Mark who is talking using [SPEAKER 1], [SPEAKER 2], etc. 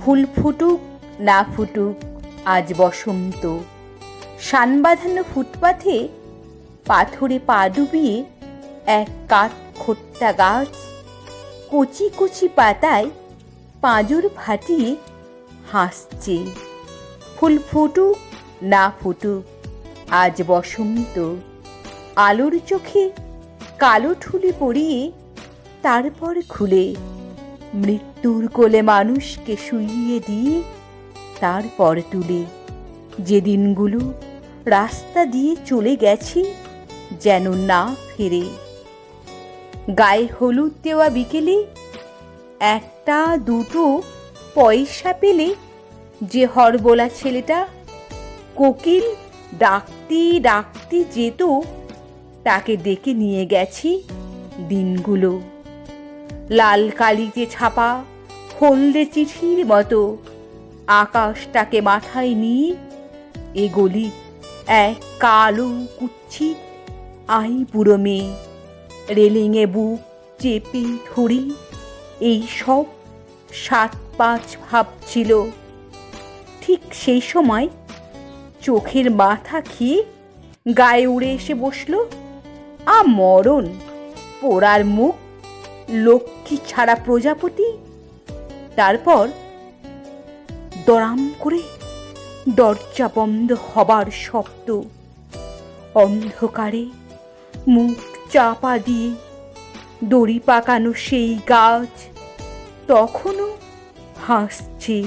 [SPEAKER 1] ফুল ফুটুক না ফুটুক আজ বসন্ত। শান বাঁধানো ফুটপাথে পাথরে পা ডুবিয়ে এক কাঠ খোট্টা গাছ কচি কচি পাতায় পাঁজর ফাটিয়ে হাসছে। ফুল ফুটুক না ফুটুক আজ বসন্ত। আলোর চোখে কালো ঠুলি পরিয়ে তারপর খুলে মৃত্যুর কোলে মানুষকে শুইয়ে দিয়ে তারপর তুলে যে দিনগুলো রাস্তা দিয়ে চলে গেছে যেন না ফেরে। গায়ে হলুদ দেওয়া বিকেলে একটা দুটো পয়সা পেলে যে হরবোলা ছেলেটা কোকিল ডাকতে ডাকতে যেত, তাকে ডেকে নিয়ে গেছি দিনগুলো। লাল কালিতে ছাপা হলদে চিঠির মতো আকাশটাকে মাথায় নিয়ে এ গলি এক কালো কুচ্ছিত বুড়ো মেয়ে রেলিংয়ে বুক চেপে ধরি এই সব 7-5 ভাবছিল। ঠিক সেই সময় চোখের মাথা খেয়ে গায়ে উড়ে এসে বসলো মরণ পোড়ার মুখ, লক্ষ্মী ছাড়া প্রজাপতি। তারপর দড়াম করে দরজা বন্ধ হবার শব্দ। অন্ধকারে মুখ চাপা দিয়ে দড়ি পাকানো সেই গাছ তখনও হাসছে।